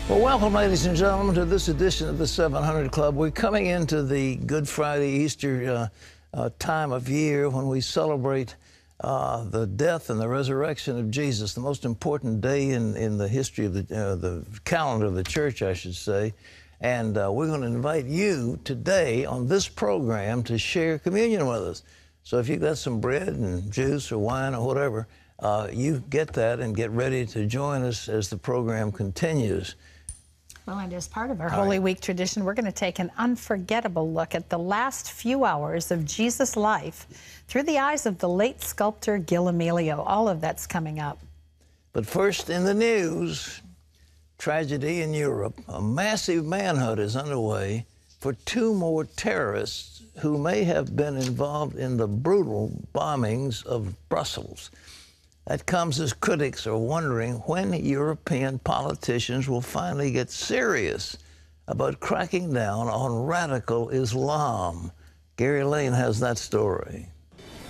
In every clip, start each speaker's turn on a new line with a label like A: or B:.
A: Well, welcome, ladies and gentlemen, to this edition of the 700 Club. We're coming into the Good Friday, Easter time of year when we celebrate the death and the resurrection of Jesus, the most important day in the history of the calendar of the church, I should say. And we're going to invite you today on this program to share communion with us. So if you've got some bread and juice or wine or whatever, you get that and get ready to join us as the program continues.
B: Well, and as part of our Holy Week tradition, we're going to take an unforgettable look at the last few hours of Jesus' life through the eyes of the late sculptor Gil Amelio. All of that's coming up.
A: But first in the news, tragedy in Europe. A massive manhunt is underway for 2 more terrorists who may have been involved in the brutal bombings of Brussels. That comes as critics are wondering when European politicians will finally get serious about cracking down on radical Islam. Gary Lane has that story.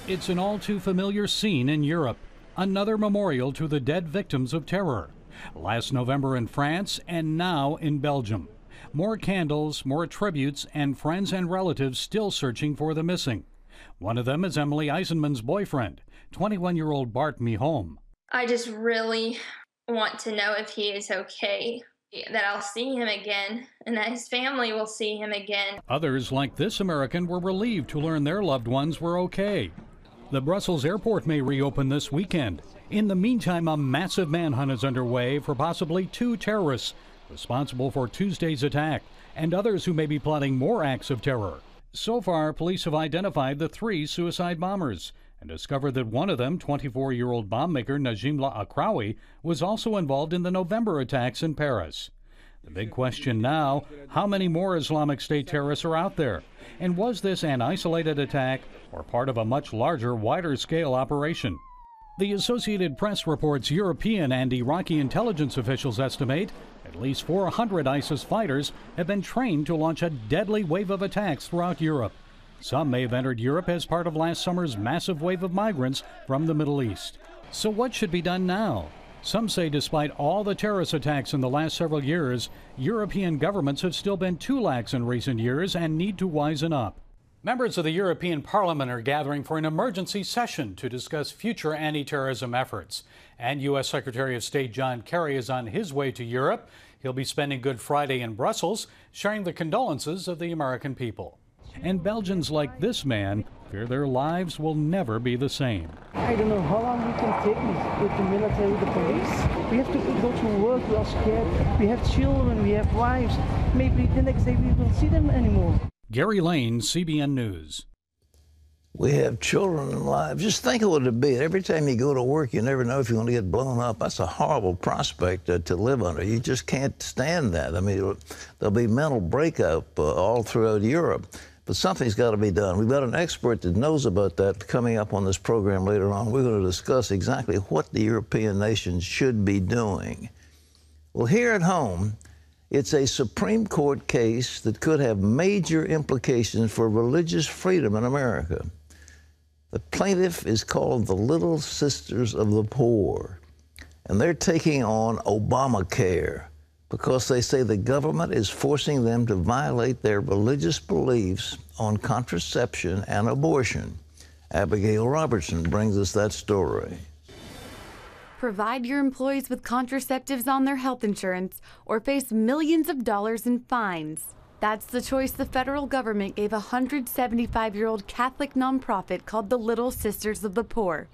C: It's an all-too-familiar scene in Europe, another memorial to the dead victims of terror. Last November in France and now in Belgium. More candles, more tributes, and friends and relatives still searching for the missing. One of them is Emily Eisenman's boyfriend, 21-year-old Bart Mihom.
D: I just really want to know if he is okay, that I'll see him again, and that his family will see him again.
C: Others, like this American, were relieved to learn their loved ones were okay. The Brussels airport may reopen this weekend. In the meantime, a massive manhunt is underway for possibly 2 terrorists responsible for Tuesday's attack and others who may be plotting more acts of terror. So far, police have identified the 3 suicide bombers and discovered that one of them, 24-year-old bomb maker Najimullah Akrawi, was also involved in the November attacks in Paris. The big question now, how many more Islamic State terrorists are out there? And was this an isolated attack or part of a much larger, wider-scale operation? The Associated Press reports European and Iraqi intelligence officials estimate at least 400 ISIS fighters have been trained to launch a deadly wave of attacks throughout Europe. Some may have entered Europe as part of last summer's massive wave of migrants from the Middle East. So what should be done now? Some say despite all the terrorist attacks in the last several years, European governments have still been too lax in recent years and need to wisen up. Members of the European Parliament are gathering for an emergency session to discuss future anti-terrorism efforts. And U.S. Secretary of State John Kerry is on his way to Europe. He'll be spending Good Friday in Brussels, sharing the condolences of the American people. And Belgians like this man fear their lives will never be the same.
E: I don't know how long we can take this with the military, the police. We have to go to work, we are scared. We have children, we have wives. Maybe the next day we won't see them anymore.
C: Gary Lane, CBN News.
A: We have children and lives. Just think of what it'd be. Every time you go to work, you never know if you're going to get blown up. That's a horrible prospect to live under. You just can't stand that. I mean, there'll be mental breakup all throughout Europe. But something's got to be done. We've got an expert that knows about that coming up on this program later on. We're going to discuss exactly what the European nations should be doing. Well, here at home, it's a Supreme Court case that could have major implications for religious freedom in America. The plaintiff is called the Little Sisters of the Poor, and they're taking on Obamacare because they say the government is forcing them to violate their religious beliefs on contraception and abortion. Abigail Robertson brings us that story.
F: Provide your employees with contraceptives on their health insurance or face millions of dollars in fines. That's the choice the federal government gave a 175-year-old Catholic nonprofit called the Little Sisters of the Poor,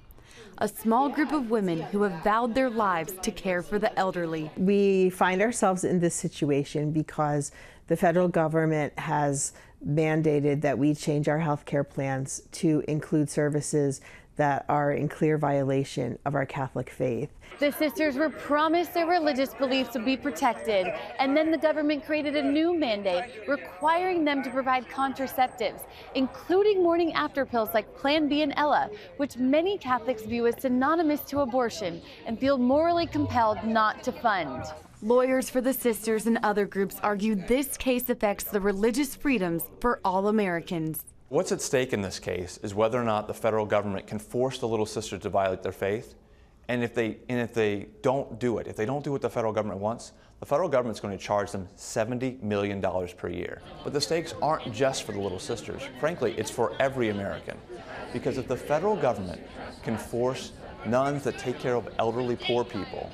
F: a small group of women who have vowed their lives to care for the elderly.
G: We find ourselves in this situation because the federal government has mandated that we change our health care plans to include services that are in clear violation of our Catholic faith.
F: The sisters were promised their religious beliefs would be protected, and then the government created a new mandate requiring them to provide contraceptives, including morning after pills like Plan B and Ella, which many Catholics view as synonymous to abortion and feel morally compelled not to fund. Lawyers for the sisters and other groups argue this case affects the religious freedoms for all Americans.
H: What's at stake in this case is whether or not the federal government can force the Little Sisters to violate their faith, and if they don't do it, if they don't do what the federal government wants, the federal government's going to charge them $70 million per year. But the stakes aren't just for the Little Sisters. Frankly, it's for every American. Because if the federal government can force nuns that take care of elderly poor people,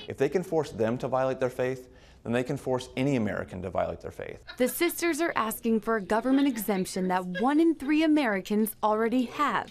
H: if they can force them to violate their faith, then they can force any American to violate their faith.
F: The sisters are asking for a government exemption that 1 in 3 Americans already have.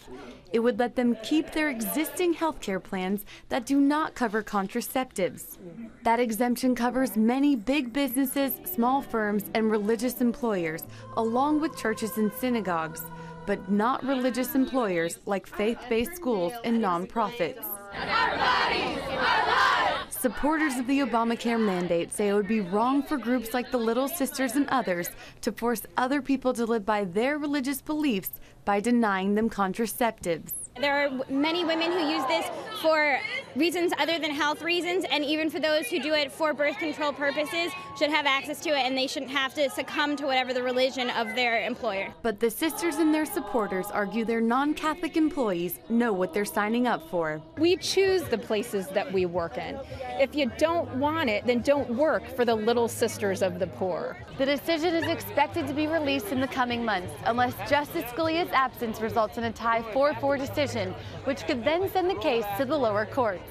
F: It would let them keep their existing health care plans that do not cover contraceptives. That exemption covers many big businesses, small firms, and religious employers, along with churches and synagogues, but not religious employers like faith-based schools and nonprofits. Our bodies, our lives. Supporters of the Obamacare mandate say it would be wrong for groups like the Little Sisters and others to force other people to live by their religious beliefs by denying them contraceptives.
I: There are many women who use this for reasons other than health reasons, and even for those who do it for birth control purposes should have access to it, and they shouldn't have to succumb to whatever the religion of their employer.
F: But the sisters and their supporters argue their non-Catholic employees know what they're signing up for.
J: We choose the places that we work in. If you don't want it, then don't work for the Little Sisters of the Poor.
F: The decision is expected to be released in the coming months, unless Justice Scalia's absence results in a tie 4-4 decision, which could then send the case to the lower courts.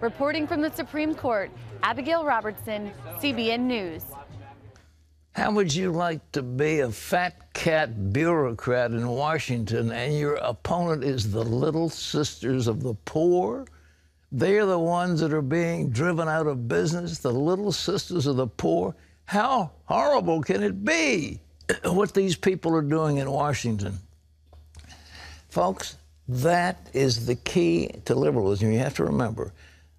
F: Reporting from the Supreme Court, Abigail Robertson, CBN News.
A: How would you like to be a fat cat bureaucrat in Washington and your opponent is the Little Sisters of the Poor? They're the ones that are being driven out of business, the Little Sisters of the Poor. How horrible can it be what these people are doing in Washington? Folks, that is the key to liberalism. You have to remember,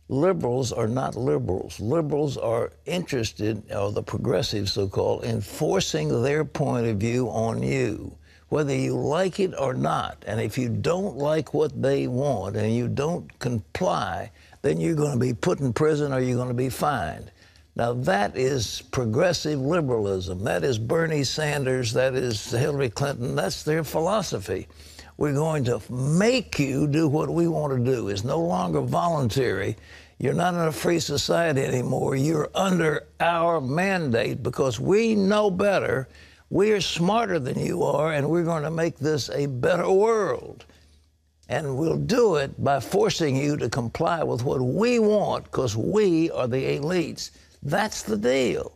A: liberals are not liberals. Liberals are interested, or the progressives so-called, in forcing their point of view on you, whether you like it or not. And if you don't like what they want and you don't comply, then you're going to be put in prison or you're going to be fined. Now, that is progressive liberalism. That is Bernie Sanders. That is Hillary Clinton. That's their philosophy. We're going to make you do what we want to do. It's no longer voluntary. You're not in a free society anymore. You're under our mandate because we know better. We are smarter than you are, and we're going to make this a better world. And we'll do it by forcing you to comply with what we want because we are the elites. That's the deal.